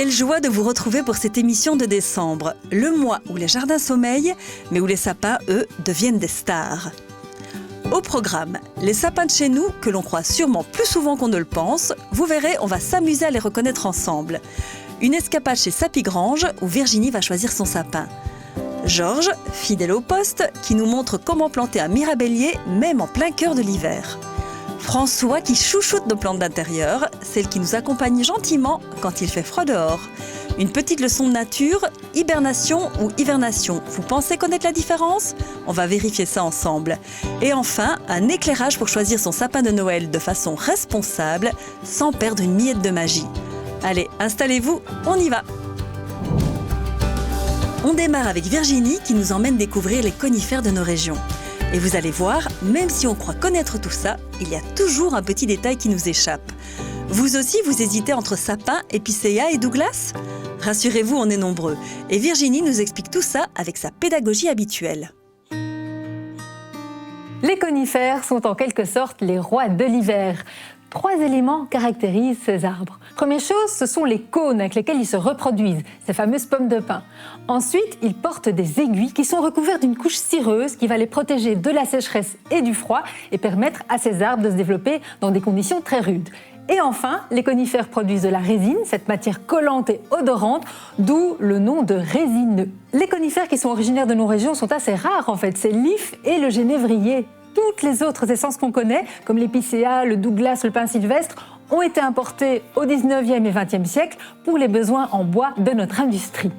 Quelle joie de vous retrouver pour cette émission de décembre, le mois où les jardins sommeillent, mais où les sapins, eux, deviennent des stars. Au programme, les sapins de chez nous, que l'on croit sûrement plus souvent qu'on ne le pense, vous verrez, on va s'amuser à les reconnaître ensemble. Une escapade chez Sapigrange, où Virginie va choisir son sapin. Georges, fidèle au poste, qui nous montre comment planter un mirabellier, même en plein cœur de l'hiver. François qui chouchoute nos plantes d'intérieur, celles qui nous accompagnent gentiment quand il fait froid dehors. Une petite leçon de nature, hibernation ou hivernation. Vous pensez connaître la différence ? On va vérifier ça ensemble. Et enfin, un éclairage pour choisir son sapin de Noël de façon responsable, sans perdre une miette de magie. Allez, installez-vous, on y va ! On démarre avec Virginie qui nous emmène découvrir les conifères de nos régions. Et vous allez voir, même si on croit connaître tout ça, il y a toujours un petit détail qui nous échappe. Vous aussi, vous hésitez entre sapin, épicéa et Douglas ? Rassurez-vous, on est nombreux. Et Virginie nous explique tout ça avec sa pédagogie habituelle. Les conifères sont en quelque sorte les rois de l'hiver. 3 éléments caractérisent ces arbres. Première chose, ce sont les cônes avec lesquels ils se reproduisent, ces fameuses pommes de pin. Ensuite, ils portent des aiguilles qui sont recouvertes d'une couche cireuse qui va les protéger de la sécheresse et du froid et permettre à ces arbres de se développer dans des conditions très rudes. Et enfin, les conifères produisent de la résine, cette matière collante et odorante, d'où le nom de résineux. Les conifères qui sont originaires de nos régions sont assez rares en fait, c'est l'if et le genévrier. Toutes les autres essences qu'on connaît, comme l'épicéa, le Douglas, le pin sylvestre, ont été importées au 19e et 20e siècle pour les besoins en bois de notre industrie.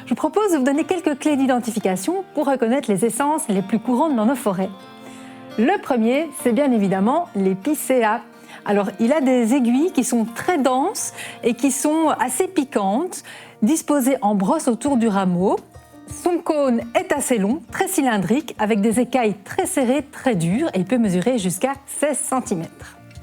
Je vous propose de vous donner quelques clés d'identification pour reconnaître les essences les plus courantes dans nos forêts. Le premier, c'est bien évidemment l'épicéa. Alors, il a des aiguilles qui sont très denses et qui sont assez piquantes, disposées en brosse autour du rameau. Son cône est assez long, très cylindrique, avec des écailles très serrées, très dures, et il peut mesurer jusqu'à 16 cm.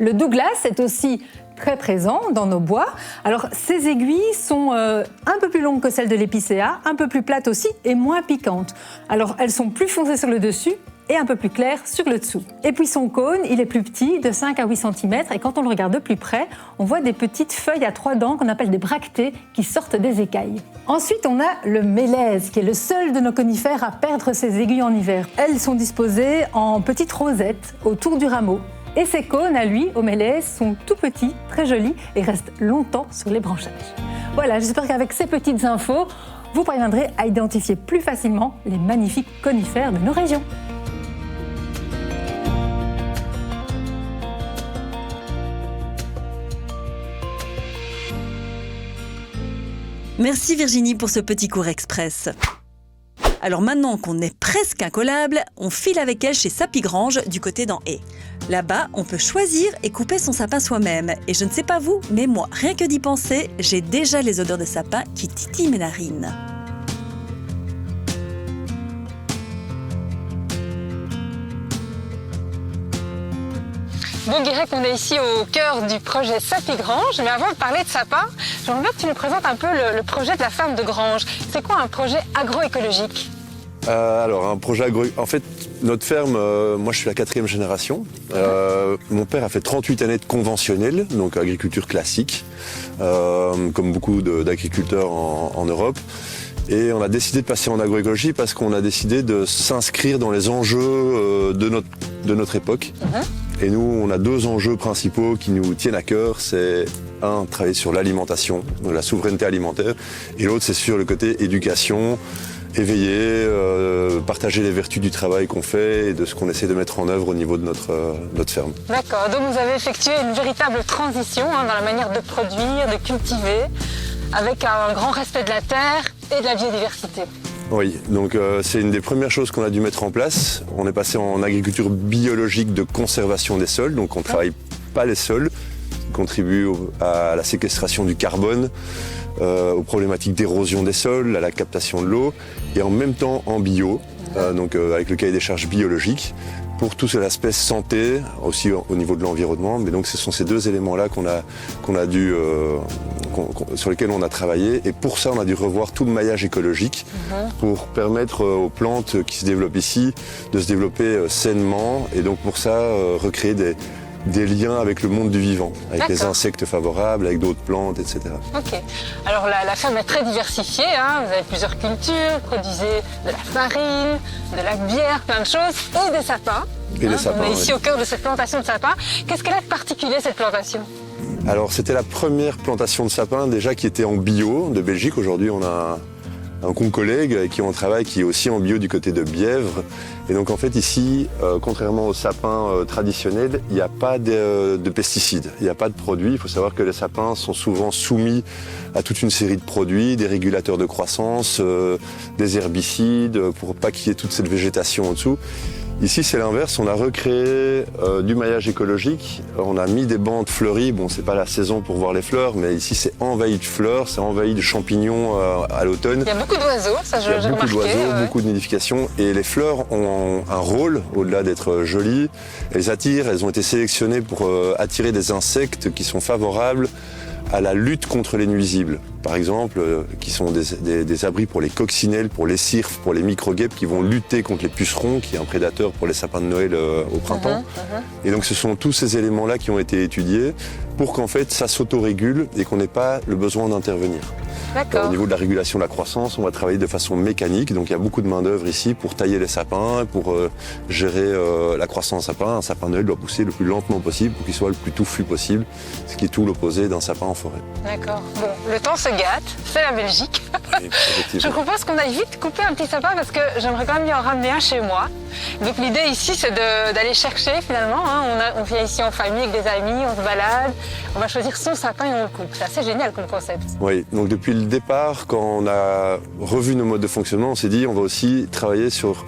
Le Douglas est aussi très présent dans nos bois. Alors, ces aiguilles sont un peu plus longues que celles de l'épicéa, un peu plus plates aussi et moins piquantes. Alors, elles sont plus foncées sur le dessus et un peu plus claires sur le dessous. Et puis son cône, il est plus petit, de 5 à 8 cm, et quand on le regarde de plus près, on voit des petites feuilles à 3 dents qu'on appelle des bractées qui sortent des écailles. Ensuite, on a le mélèze, qui est le seul de nos conifères à perdre ses aiguilles en hiver. Elles sont disposées en petites rosettes autour du rameau. Et ces cônes, à lui, au mélèze, sont tout petits, très jolis, et restent longtemps sur les branchages. Voilà, j'espère qu'avec ces petites infos, vous parviendrez à identifier plus facilement les magnifiques conifères de nos régions. Merci Virginie pour ce petit cours express. Alors maintenant qu'on est presque incollable, on file avec elle chez Sapigrange du côté d'en Haye. Là-bas, on peut choisir et couper son sapin soi-même. Et je ne sais pas vous, mais moi, rien que d'y penser, j'ai déjà les odeurs de sapin qui titillent mes narines. Bon, Guirec, on est ici au cœur du projet Sapigrange, mais avant de parler de sapin, j'aimerais bien que tu nous présentes un peu le projet de la ferme de Grange. C'est quoi un projet agroécologique ? Alors, un projet En fait, notre ferme, moi je suis la 4e génération. Mon père a fait 38 années de conventionnel, donc agriculture classique, comme beaucoup d'agriculteurs en Europe. Et on a décidé de passer en agroécologie parce qu'on a décidé de s'inscrire dans les enjeux de notre époque. Et nous, on a 2 enjeux principaux qui nous tiennent à cœur. C'est un, travailler sur l'alimentation, la souveraineté alimentaire. Et l'autre, c'est sur le côté éducation, éveiller, partager les vertus du travail qu'on fait et de ce qu'on essaie de mettre en œuvre au niveau de notre ferme. D'accord, donc vous avez effectué une véritable transition dans la manière de produire, de cultiver, avec un grand respect de la terre et de la biodiversité. Oui, donc c'est une des premières choses qu'on a dû mettre en place. On est passé en agriculture biologique de conservation des sols, donc on ne travaille pas les sols, qui contribue à la séquestration du carbone, aux problématiques d'érosion des sols, à la captation de l'eau, et en même temps en bio, donc avec le cahier des charges biologique, pour tout l'aspect santé, aussi au niveau de l'environnement. Mais donc ce sont ces 2 éléments-là sur lesquels on a travaillé. Et pour ça, on a dû revoir tout le maillage écologique pour permettre aux plantes qui se développent ici de se développer sainement. Et donc pour ça, recréer des liens avec le monde du vivant, avec les D'accord. insectes favorables, avec d'autres plantes, etc. Ok. Alors la ferme est très diversifiée, hein. Vous avez plusieurs cultures, vous produisez de la farine, de la bière, plein de choses, et des sapins. Et des sapins, On est ici oui. au cœur de cette plantation de sapins. Qu'est-ce qu'elle a de particulier, cette plantation? Alors c'était la première plantation de sapins déjà qui était en bio de Belgique. Aujourd'hui on a un collègue avec qui on travaille qui est aussi en bio du côté de Bièvre. Et donc en fait ici, contrairement aux sapins traditionnels, il n'y a pas de pesticides, il n'y a pas de produits. Il faut savoir que les sapins sont souvent soumis à toute une série de produits, des régulateurs de croissance, des herbicides, pour pas qu'il y ait toute cette végétation en dessous. Ici, c'est l'inverse. On a recréé du maillage écologique. On a mis des bandes fleuries. Bon, c'est pas la saison pour voir les fleurs, mais ici, c'est envahi de fleurs, c'est envahi de champignons à l'automne. Il y a beaucoup d'oiseaux, ça Il y a j'ai beaucoup remarqué. d'oiseaux, ouais. beaucoup de nidification. Et les fleurs ont un rôle, au-delà d'être jolies. Elles attirent, elles ont été sélectionnées pour attirer des insectes qui sont favorables à la lutte contre les nuisibles. Par exemple, qui sont des abris pour les coccinelles, pour les cirfes, pour les micro-guêpes qui vont lutter contre les pucerons, qui est un prédateur pour les sapins de Noël au printemps. Et donc ce sont tous ces éléments-là qui ont été étudiés pour qu'en fait ça s'autorégule et qu'on n'ait pas le besoin d'intervenir. D'accord. Au niveau de la régulation de la croissance, on va travailler de façon mécanique. Donc il y a beaucoup de main-d'œuvre ici pour tailler les sapins, pour gérer la croissance sapin. Un sapin de Noël doit pousser le plus lentement possible pour qu'il soit le plus touffu possible, ce qui est tout l'opposé d'un sapin en forêt. D'accord. Bon, le temps se gâte, c'est la Belgique. Oui, Je effectivement. propose qu'on aille vite couper un petit sapin parce que j'aimerais quand même bien en ramener un chez moi. Donc l'idée ici, c'est d'aller chercher finalement. Hein. On vient ici en famille avec des amis, on se balade, on va choisir son sapin et on le coupe. C'est assez génial comme concept. Oui, donc depuis le départ, quand on a revu nos modes de fonctionnement, on s'est dit on va aussi travailler sur...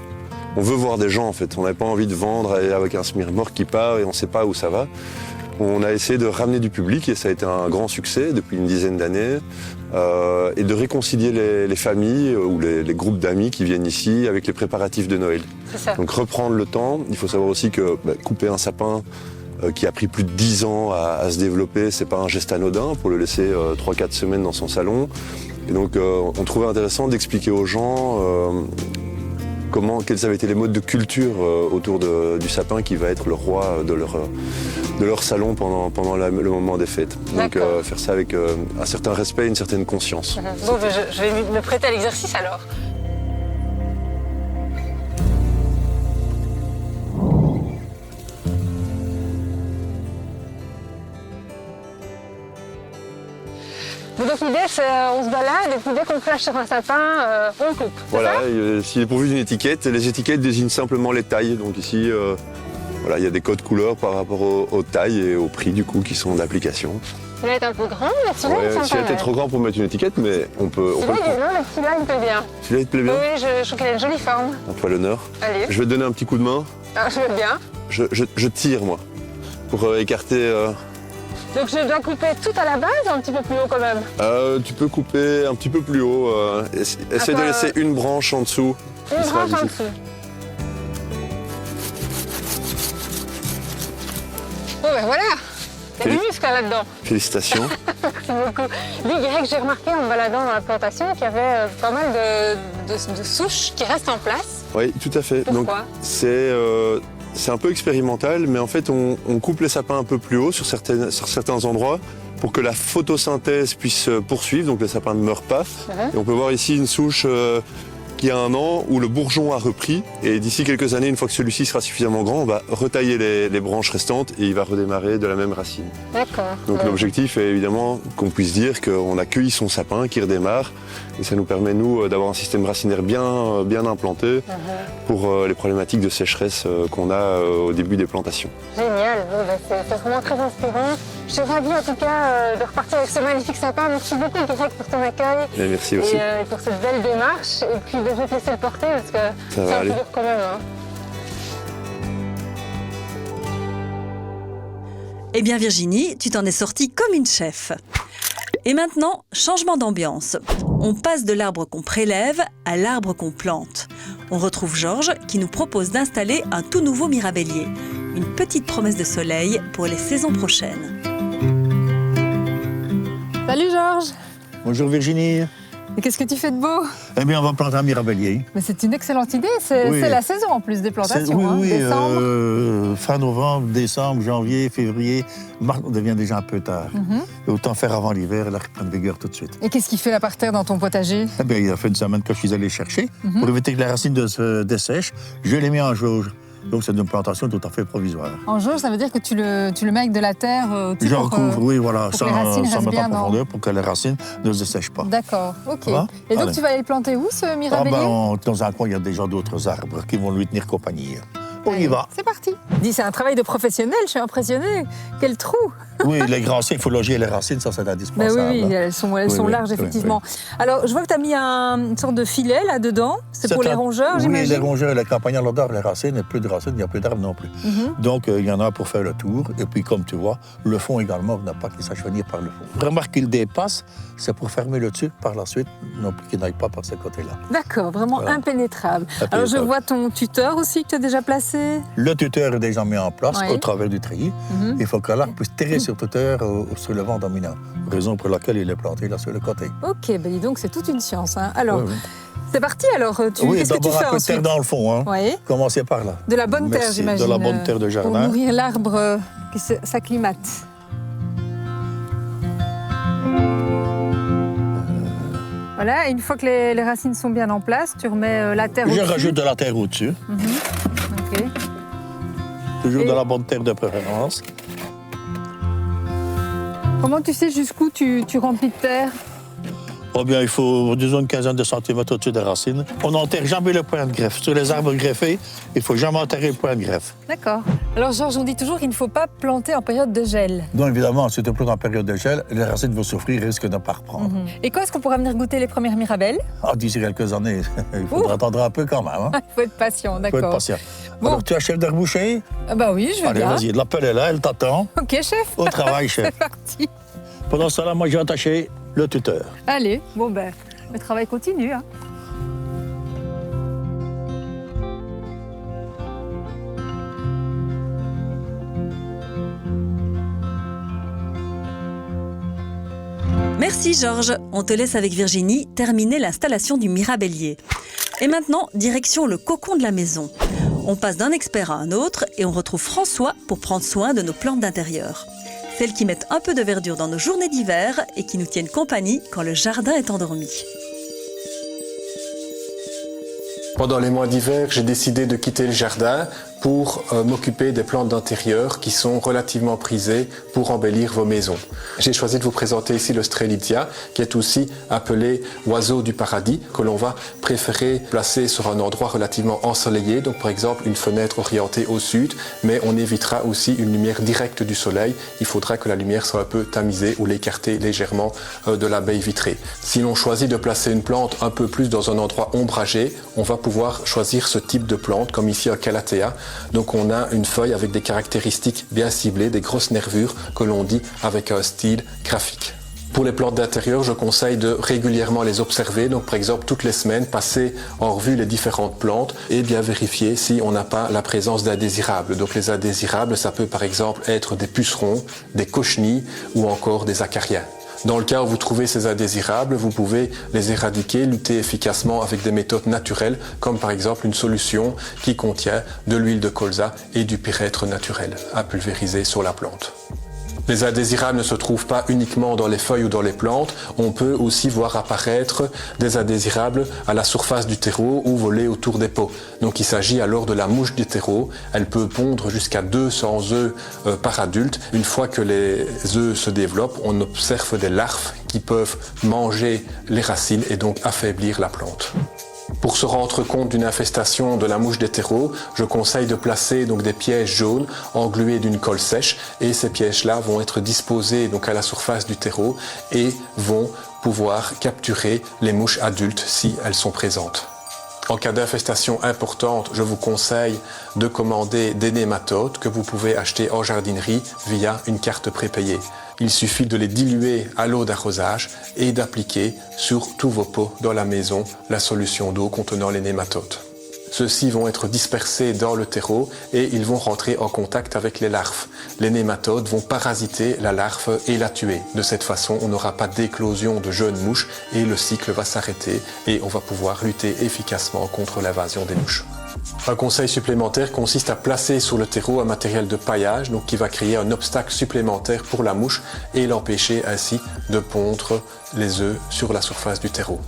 On veut voir des gens en fait, on n'avait pas envie de vendre avec un smirmor qui part et on ne sait pas où ça va. On a essayé de ramener du public et ça a été un grand succès depuis une dizaine d'années et de réconcilier les familles ou les groupes d'amis qui viennent ici avec les préparatifs de Noël. C'est ça. Donc reprendre le temps, il faut savoir aussi que couper un sapin qui a pris plus de 10 ans à se développer, c'est pas un geste anodin pour le laisser 3-4 semaines dans son salon. Et donc on trouvait intéressant d'expliquer aux gens quels avaient été les modes de culture autour du sapin qui va être le roi de leur salon pendant le moment des fêtes. Donc faire ça avec un certain respect et une certaine conscience. Bon, ben, je vais me prêter à l'exercice alors. Donc l'idée, c'est on se balade et puis dès qu'on flash sur un sapin, on coupe. c'est Voilà, ça s'il est pourvu d'une étiquette, les étiquettes désignent simplement les tailles. Donc ici, voilà, il y a des codes couleurs par rapport aux tailles et aux prix du coup qui sont d'application. Celui-là est un peu grand, mais celui-là, il Ouais, me celui-là semble était trop grand pour mettre une étiquette, mais on peut le Celui-là, prendre. non, mais celui-là, il me plaît bien. Celui-là, il te plaît bien? Oui, je trouve qu'elle a une jolie forme. À toi l'honneur. Allez, Je vais te donner un petit coup de main. alors, je veux bien. Je tire, moi, pour écarter... Donc je dois couper tout à la base ou un petit peu plus haut quand même? Tu peux couper un petit peu plus haut. Essaie de quoi, laisser une branche en dessous. Une qui sera branche en visible. dessous. Bon ben voilà, il y a du muscle là-dedans. Félicitations. Merci beaucoup. Lui, Greg, j'ai remarqué en me baladant dans la plantation qu'il y avait pas mal de souches qui restent en place. Oui, tout à fait. Donc Pourquoi? c'est un peu expérimental, mais en fait on coupe les sapins un peu plus haut sur certains endroits pour que la photosynthèse puisse poursuivre, donc les sapins ne meurent pas. Et on peut voir ici une souche qui a 1 an où le bourgeon a repris. Et d'ici quelques années, une fois que celui-ci sera suffisamment grand, on va retailler les branches restantes et il va redémarrer de la même racine. D'accord. Donc l'objectif est évidemment qu'on puisse dire qu'on a cueilli son sapin, qui redémarre. Et ça nous permet, nous, d'avoir un système racinaire bien implanté pour les problématiques de sécheresse qu'on a au début des plantations. Génial, bon, ben, c'est vraiment très inspirant. Je suis ravie en tout cas de repartir avec ce magnifique sapin. Merci beaucoup Greg pour ton accueil Et merci aussi. et pour cette belle démarche. Et puis ben, je vais te laisser le porter parce que Ça va c'est un peu aller. dur quand même. Hein. Eh bien Virginie, tu t'en es sortie comme une chef. Et maintenant, changement d'ambiance. On passe de l'arbre qu'on prélève à l'arbre qu'on plante. On retrouve Georges qui nous propose d'installer un tout nouveau mirabellier. Une petite promesse de soleil pour les saisons prochaines. Salut Georges. Bonjour Virginie. Et qu'est-ce que tu fais de beau? Eh bien, on va planter un mirabellier. Mais c'est une excellente idée, c'est Oui. la saison en plus des plantations, Oui, décembre. fin novembre, décembre, janvier, février, mars, on devient déjà un peu tard. Et autant faire avant l'hiver, là, reprendre vigueur tout de suite. Et qu'est-ce qu'il fait là par terre dans ton potager? Eh bien, il a fait une semaine que je suis allé chercher. Pour éviter que les racines se dessèchent, je les mets en jauge. Donc c'est une plantation tout à fait provisoire. En jauge, ça veut dire que tu le mets avec de la terre au-dessus Je pour, recouvre, oui, voilà, pour que les racines sans restent mettre bien en profondeur pour que les racines ne se dessèchent pas. D'accord, ok. Ça va? Et donc Allez. tu vas aller le planter où, ce Ah mirabellier? dans un coin, il y a déjà d'autres arbres qui vont lui tenir compagnie. On y Allez, va. C'est parti. Dis, c'est un travail de professionnel, je suis impressionnée. Quel trou! Oui, les racines, il faut loger les racines, ça c'est Ben indispensable. oui, elles sont Oui, larges, oui, effectivement. Alors, je vois que tu as mis une sorte de filet là-dedans. C'est pour les rongeurs, Oui, j'imagine? les rongeurs, les campagnards adorent les racines, et plus de racines, il n'y a plus d'arbres non plus. Donc, il y en a pour faire le tour. Et puis, comme tu vois, le fond également, on n'a pas qu'il sache venir par le fond. Remarque qu'il dépasse, c'est pour fermer le dessus par la suite, non plus qu'il n'aille pas par ce côté-là. D'accord, vraiment Voilà. impénétrable. Alors, je Impénétrable. vois ton tuteur aussi que tu as déjà placé. Le tuteur est déjà mis en place Oui. au travers du treillis. Il faut que l'arbre puisse tirer sur le tuteur sur le vent dominant, raison pour laquelle il est planté là sur le côté. Ok, ben dis donc, c'est toute une science. Hein. Alors, Oui, oui. c'est parti alors. Oui, Qu'est-ce que tu d'abord fais un peu de terre ensuite? dans le fond. Hein. Oui. Commencez par là. De la bonne terre, Merci. j'imagine. De la bonne terre de Pour jardin. nourrir l'arbre qui s'acclimate. Voilà, et une fois que les racines sont bien en place, tu remets la terre Je au-dessus. rajoute de la terre au-dessus. Ok. Toujours Et- de la bonne terre de préférence. Comment tu sais jusqu'où tu remplis de terre? Oh bien, il faut, disons, une quinzaine de centimètres au-dessus des racines. On n'enterre jamais le point de greffe. Sur les arbres greffés, il ne faut jamais enterrer le point de greffe. D'accord. Alors Georges, on dit toujours qu'il ne faut pas planter en période de gel. Donc évidemment, si tu plantes en période de gel, les racines vont souffrir et risquent de ne pas reprendre. Et quand est-ce qu'on pourra venir goûter les premières mirabelles? D'ici quelques années, il faudra attendre un peu quand même. Hein. Il faut être patient, Il faut être d'accord. patient. Bon. Alors, tu as chef de reboucher? Ah bah oui, je veux Allez, bien. vas-y, l'appel est là, elle t'attend. Ok, chef. Au travail, chef. C'est parti. Pendant ce temps-là, moi, j'ai attaché le tuteur. Allez, bon ben, le travail continue. Hein. Merci Georges. On te laisse avec Virginie terminer l'installation du mirabellier. Et maintenant, direction le cocon de la maison. On passe d'un expert à un autre et on retrouve François pour prendre soin de nos plantes d'intérieur. Celles qui mettent un peu de verdure dans nos journées d'hiver et qui nous tiennent compagnie quand le jardin est endormi. Pendant les mois d'hiver, j'ai décidé de quitter le jardin pour m'occuper des plantes d'intérieur qui sont relativement prisées pour embellir vos maisons. J'ai choisi de vous présenter ici le Strelitzia, qui est aussi appelé oiseau du paradis, que l'on va préférer placer sur un endroit relativement ensoleillé, donc par exemple une fenêtre orientée au sud, mais on évitera aussi une lumière directe du soleil. Il faudra que la lumière soit un peu tamisée ou l'écarter légèrement de la baie vitrée. Si l'on choisit de placer une plante un peu plus dans un endroit ombragé, on va pouvoir choisir ce type de plante, comme ici un Calathea. Donc on a une feuille avec des caractéristiques bien ciblées, des grosses nervures que l'on dit avec un style graphique. Pour les plantes d'intérieur, je conseille de régulièrement les observer, donc par exemple toutes les semaines, passer en revue les différentes plantes et bien vérifier si on n'a pas la présence d'indésirables. Donc les indésirables, ça peut par exemple être des pucerons, des cochenilles ou encore des acariens. Dans le cas où vous trouvez ces indésirables, vous pouvez les éradiquer, lutter efficacement avec des méthodes naturelles, comme par exemple une solution qui contient de l'huile de colza et du pyrètre naturel à pulvériser sur la plante. Les indésirables ne se trouvent pas uniquement dans les feuilles ou dans les plantes, on peut aussi voir apparaître des indésirables à la surface du terreau ou voler autour des pots. Donc il s'agit alors de la mouche du terreau, elle peut pondre jusqu'à 200 œufs par adulte. Une fois que les œufs se développent, on observe des larves qui peuvent manger les racines et donc affaiblir la plante. Pour se rendre compte d'une infestation de la mouche des terreaux, je conseille de placer donc des pièges jaunes englués d'une colle sèche et ces pièges-là vont être disposés donc à la surface du terreau et vont pouvoir capturer les mouches adultes si elles sont présentes. En cas d'infestation importante, je vous conseille de commander des nématodes que vous pouvez acheter en jardinerie via une carte prépayée. Il suffit de les diluer à l'eau d'arrosage et d'appliquer sur tous vos pots dans la maison la solution d'eau contenant les nématodes. Ceux-ci vont être dispersés dans le terreau et ils vont rentrer en contact avec les larves. Les nématodes vont parasiter la larve et la tuer. De cette façon, on n'aura pas d'éclosion de jeunes mouches et le cycle va s'arrêter et on va pouvoir lutter efficacement contre l'invasion des mouches. Un conseil supplémentaire consiste à placer sur le terreau un matériel de paillage, donc qui va créer un obstacle supplémentaire pour la mouche et l'empêcher ainsi de pondre les œufs sur la surface du terreau.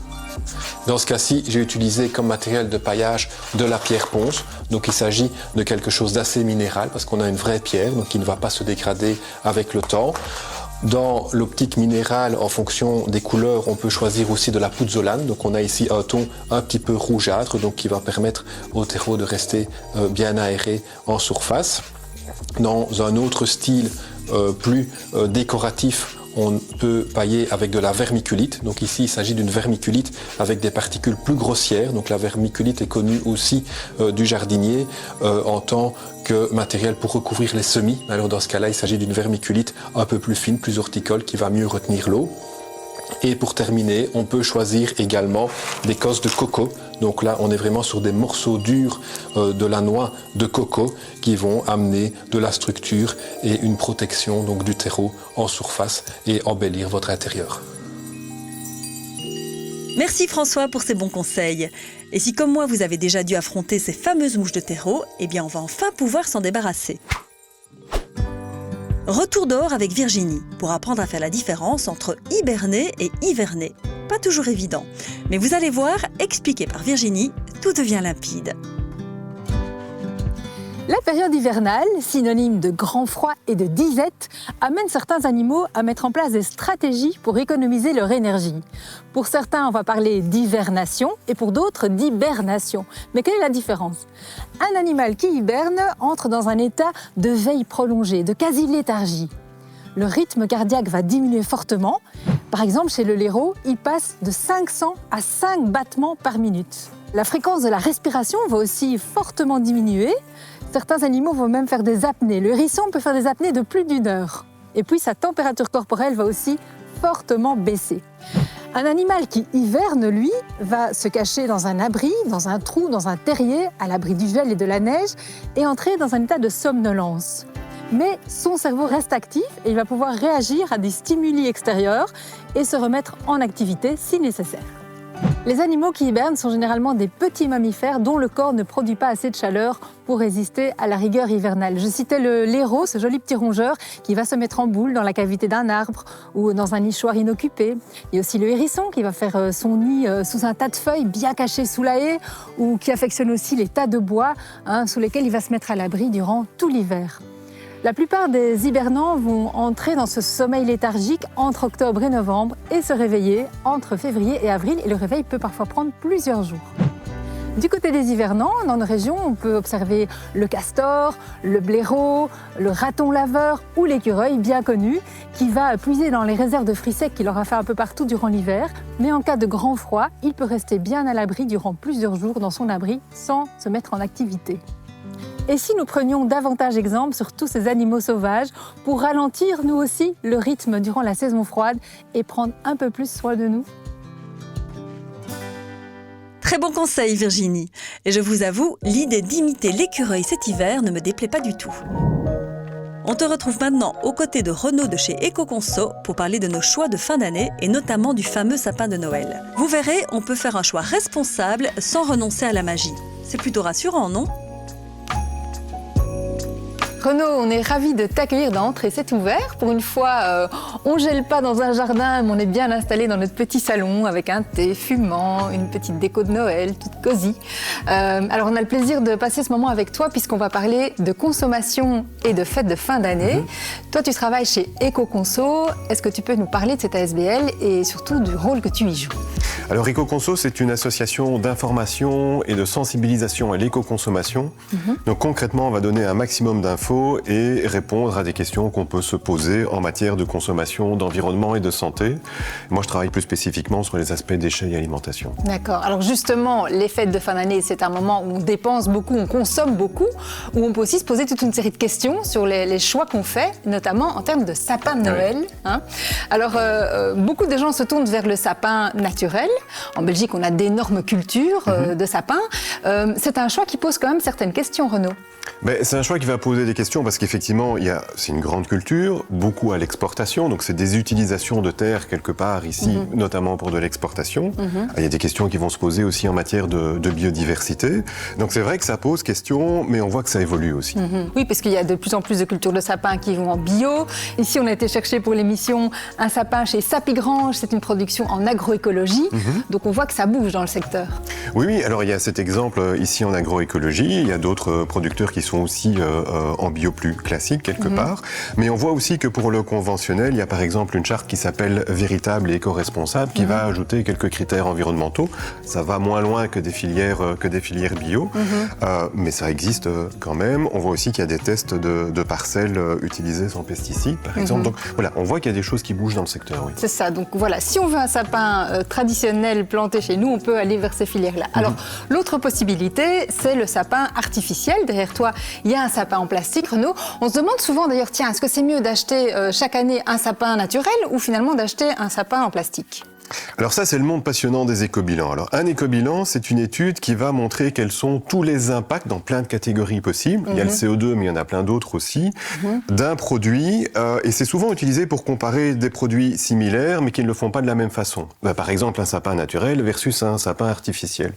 Dans ce cas-ci, j'ai utilisé comme matériel de paillage de la pierre ponce. Donc il s'agit de quelque chose d'assez minéral parce qu'on a une vraie pierre, donc qui ne va pas se dégrader avec le temps. Dans l'optique minérale, en fonction des couleurs, on peut choisir aussi de la pouzzolane. Donc on a ici un ton un petit peu rougeâtre, donc qui va permettre au terreau de rester bien aéré en surface. Dans un autre style plus décoratif, on peut pailler avec de la vermiculite. Donc ici, il s'agit d'une vermiculite avec des particules plus grossières. Donc la vermiculite est connue aussi du jardinier en tant que matériel pour recouvrir les semis. Alors dans ce cas-là, il s'agit d'une vermiculite un peu plus fine, plus horticole, qui va mieux retenir l'eau. Et pour terminer, on peut choisir également des cosses de coco. Donc là, on est vraiment sur des morceaux durs de la noix de coco qui vont amener de la structure et une protection donc, du terreau en surface et embellir votre intérieur. Merci François pour ces bons conseils. Et si comme moi vous avez déjà dû affronter ces fameuses mouches de terreau, eh bien on va enfin pouvoir s'en débarrasser. Retour dehors avec Virginie pour apprendre à faire la différence entre hiberner et hiverner. Pas toujours évident, mais vous allez voir, expliqué par Virginie, tout devient limpide. La période hivernale, synonyme de grand froid et de disette, amène certains animaux à mettre en place des stratégies pour économiser leur énergie. Pour certains, on va parler d'hivernation et pour d'autres d'hibernation. Mais quelle est la différence ? Un animal qui hiberne entre dans un état de veille prolongée, de quasi-léthargie. Le rythme cardiaque va diminuer fortement. Par exemple, chez le lérot, il passe de 500 à 5 battements par minute. La fréquence de la respiration va aussi fortement diminuer. Certains animaux vont même faire des apnées. Le hérisson peut faire des apnées de plus d'1 heure. Et puis sa température corporelle va aussi fortement baisser. Un animal qui hiverne, lui, va se cacher dans un abri, dans un trou, dans un terrier, à l'abri du gel et de la neige, et entrer dans un état de somnolence. Mais son cerveau reste actif et il va pouvoir réagir à des stimuli extérieurs et se remettre en activité si nécessaire. Les animaux qui hibernent sont généralement des petits mammifères dont le corps ne produit pas assez de chaleur pour résister à la rigueur hivernale. Je citais le lérot, ce joli petit rongeur qui va se mettre en boule dans la cavité d'un arbre ou dans un nichoir inoccupé. Il y a aussi le hérisson qui va faire son nid sous un tas de feuilles bien caché sous la haie ou qui affectionne aussi les tas de bois sous lesquels il va se mettre à l'abri durant tout l'hiver. La plupart des hibernants vont entrer dans ce sommeil léthargique entre octobre et novembre et se réveiller entre février et avril. Et le réveil peut parfois prendre plusieurs jours. Du côté des hivernants, dans nos régions, on peut observer le castor, le blaireau, le raton laveur ou l'écureuil bien connu qui va puiser dans les réserves de fruits secs qu'il aura fait un peu partout durant l'hiver. Mais en cas de grand froid, il peut rester bien à l'abri durant plusieurs jours dans son abri sans se mettre en activité. Et si nous prenions davantage exemple sur tous ces animaux sauvages pour ralentir nous aussi le rythme durant la saison froide et prendre un peu plus soin de nous ? Très bon conseil Virginie. Et je vous avoue, l'idée d'imiter l'écureuil cet hiver ne me déplaît pas du tout. On te retrouve maintenant aux côtés de Renaud de chez Ecoconso pour parler de nos choix de fin d'année et notamment du fameux sapin de Noël. Vous verrez, on peut faire un choix responsable sans renoncer à la magie. C'est plutôt rassurant, non ? Renaud, on est ravis de t'accueillir dans Entrée, c'est ouvert. Pour une fois, on ne gèle pas dans un jardin, mais on est bien installé dans notre petit salon avec un thé fumant, une petite déco de Noël, toute cosy. Alors, on a le plaisir de passer ce moment avec toi puisqu'on va parler de consommation et de fêtes de fin d'année. Toi, tu travailles chez Ecoconso. Est-ce que tu peux nous parler de cette ASBL et surtout du rôle que tu y joues ? Alors Ecoconso, c'est une association d'information et de sensibilisation à l'éco-consommation. Donc concrètement, on va donner un maximum d'infos faut et répondre à des questions qu'on peut se poser en matière de consommation, d'environnement et de santé. Moi, je travaille plus spécifiquement sur les aspects déchets et alimentation. D'accord. Alors justement, les fêtes de fin d'année, c'est un moment où on dépense beaucoup, on consomme beaucoup, où on peut aussi se poser toute une série de questions sur les choix qu'on fait, notamment en termes de sapin de Noël. Oui. Hein. Alors, beaucoup de gens se tournent vers le sapin naturel. En Belgique, on a d'énormes cultures de sapins. C'est un choix qui pose quand même certaines questions, Renaud. Mais c'est un choix qui va poser des questions parce qu'effectivement, c'est une grande culture, beaucoup à l'exportation, donc c'est des utilisations de terre quelque part ici, notamment pour de l'exportation. Il y a des questions qui vont se poser aussi en matière de biodiversité. Donc c'est vrai que ça pose question, mais on voit que ça évolue aussi. Oui, parce qu'il y a de plus en plus de cultures de sapins qui vont en bio. Ici, on a été chercher pour l'émission un sapin chez Sapigrange, c'est une production en agroécologie. Donc on voit que ça bouge dans le secteur. Oui, alors il y a cet exemple ici en agroécologie, il y a d'autres producteurs qui sont aussi en bio plus classique quelque part, mais on voit aussi que pour le conventionnel, il y a par exemple une charte qui s'appelle Véritable et éco-responsable qui va ajouter quelques critères environnementaux. Ça va moins loin que des filières bio, mais ça existe quand même. On voit aussi qu'il y a des tests de parcelles utilisées sans pesticides, par exemple. Donc voilà, on voit qu'il y a des choses qui bougent dans le secteur. Oui. C'est ça, donc voilà, si on veut un sapin traditionnel planté chez nous, on peut aller vers ces filières-là. Alors, l'autre possibilité, c'est le sapin artificiel. Derrière toi, il y a un sapin en plastique, Renaud. On se demande souvent d'ailleurs, tiens, est-ce que c'est mieux d'acheter chaque année un sapin naturel ou finalement d'acheter un sapin en plastique ? Alors ça, c'est le monde passionnant des éco-bilans. Alors un éco-bilan, c'est une étude qui va montrer quels sont tous les impacts dans plein de catégories possibles. Il y a le CO2, mais il y en a plein d'autres aussi, d'un produit. Et c'est souvent utilisé pour comparer des produits similaires, mais qui ne le font pas de la même façon. Par exemple, un sapin naturel versus un sapin artificiel.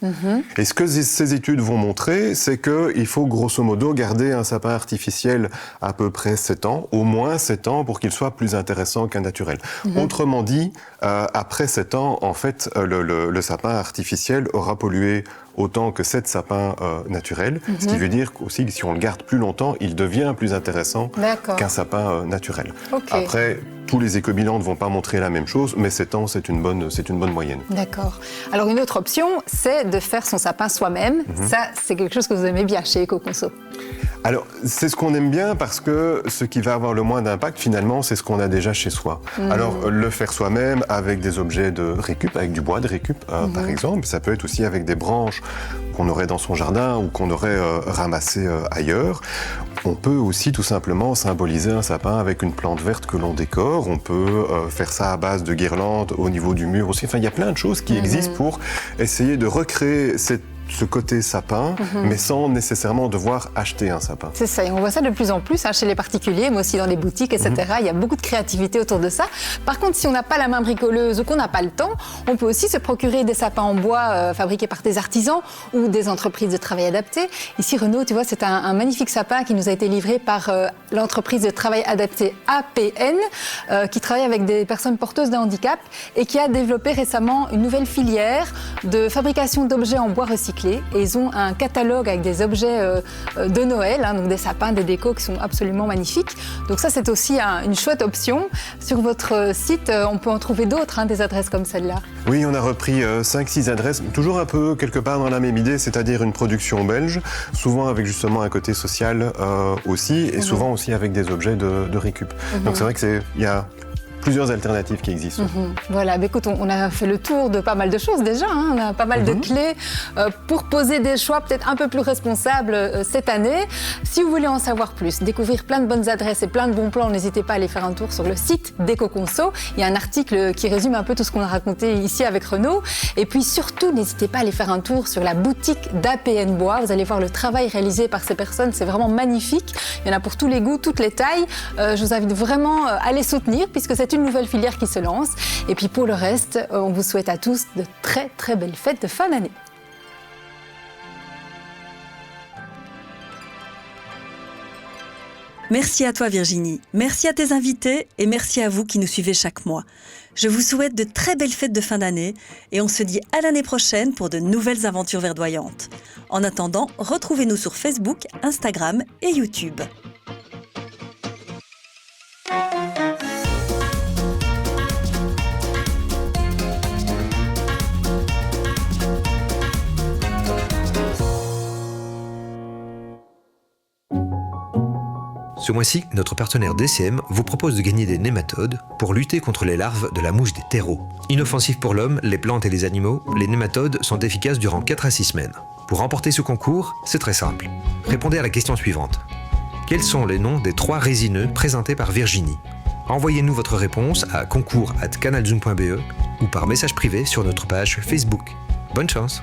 Et ce que ces études vont montrer, c'est qu'il faut grosso modo garder un sapin artificiel à peu près 7 ans, au moins 7 ans, pour qu'il soit plus intéressant qu'un naturel. Autrement dit, après 7 ans, en fait, le sapin artificiel aura pollué autant que 7 sapins naturels, ce qui veut dire aussi que si on le garde plus longtemps, il devient plus intéressant qu'un sapin naturel. Après, tous les éco-bilans ne vont pas montrer la même chose, mais 7 ans, c'est une bonne moyenne. D'accord. Alors une autre option, c'est de faire son sapin soi-même. Ça, c'est quelque chose que vous aimez bien chez Ecoconso. Alors, c'est ce qu'on aime bien parce que ce qui va avoir le moins d'impact, finalement, c'est ce qu'on a déjà chez soi. Alors, le faire soi-même avec des objets de récup, avec du bois de récup, par exemple. Ça peut être aussi avec des branches qu'on aurait dans son jardin ou qu'on aurait ramassées ailleurs. On peut aussi tout simplement symboliser un sapin avec une plante verte que l'on décore. On peut faire ça à base de guirlandes au niveau du mur aussi. Enfin, il y a plein de choses qui existent pour essayer de recréer ce côté sapin, mais sans nécessairement devoir acheter un sapin. C'est ça, et on voit ça de plus en plus chez les particuliers, mais aussi dans les boutiques, etc. Il y a beaucoup de créativité autour de ça. Par contre, si on n'a pas la main bricoleuse ou qu'on n'a pas le temps, on peut aussi se procurer des sapins en bois fabriqués par des artisans ou des entreprises de travail adapté. Ici, Renaud, tu vois, c'est un magnifique sapin qui nous a été livré par l'entreprise de travail adapté APN, qui travaille avec des personnes porteuses de handicap et qui a développé récemment une nouvelle filière de fabrication d'objets en bois recyclés. Et ils ont un catalogue avec des objets de Noël, donc des sapins, des décos qui sont absolument magnifiques. Donc ça, c'est aussi une chouette option. Sur votre site, on peut en trouver d'autres, des adresses comme celle-là. Oui, on a repris 5-6 adresses, toujours un peu quelque part dans la même idée, c'est-à-dire une production belge, souvent avec justement un côté social aussi, et souvent aussi avec des objets de récup. Donc c'est vrai qu'il y a plusieurs alternatives qui existent. Voilà, écoute, on a fait le tour de pas mal de choses déjà, on a pas mal de clés pour poser des choix peut-être un peu plus responsables cette année. Si vous voulez en savoir plus, découvrir plein de bonnes adresses et plein de bons plans, n'hésitez pas à aller faire un tour sur le site d'Ecoconso. Il y a un article qui résume un peu tout ce qu'on a raconté ici avec Renaud. Et puis surtout, n'hésitez pas à aller faire un tour sur la boutique d'APN Bois. Vous allez voir le travail réalisé par ces personnes, c'est vraiment magnifique. Il y en a pour tous les goûts, toutes les tailles. Je vous invite vraiment à les soutenir puisque c'est une nouvelle filière qui se lance. Et puis pour le reste, on vous souhaite à tous de très très belles fêtes de fin d'année. Merci à toi Virginie, merci à tes invités et merci à vous qui nous suivez chaque mois. Je vous souhaite de très belles fêtes de fin d'année et on se dit à l'année prochaine pour de nouvelles aventures verdoyantes. En attendant, retrouvez-nous sur Facebook, Instagram et YouTube. Ce mois-ci, notre partenaire DCM vous propose de gagner des nématodes pour lutter contre les larves de la mouche des terreaux. Inoffensifs pour l'homme, les plantes et les animaux, les nématodes sont efficaces durant 4 à 6 semaines. Pour remporter ce concours, c'est très simple. Répondez à la question suivante. Quels sont les noms des 3 résineux présentés par Virginie? Envoyez-nous votre réponse à concours@canalzoom.be ou par message privé sur notre page Facebook. Bonne chance!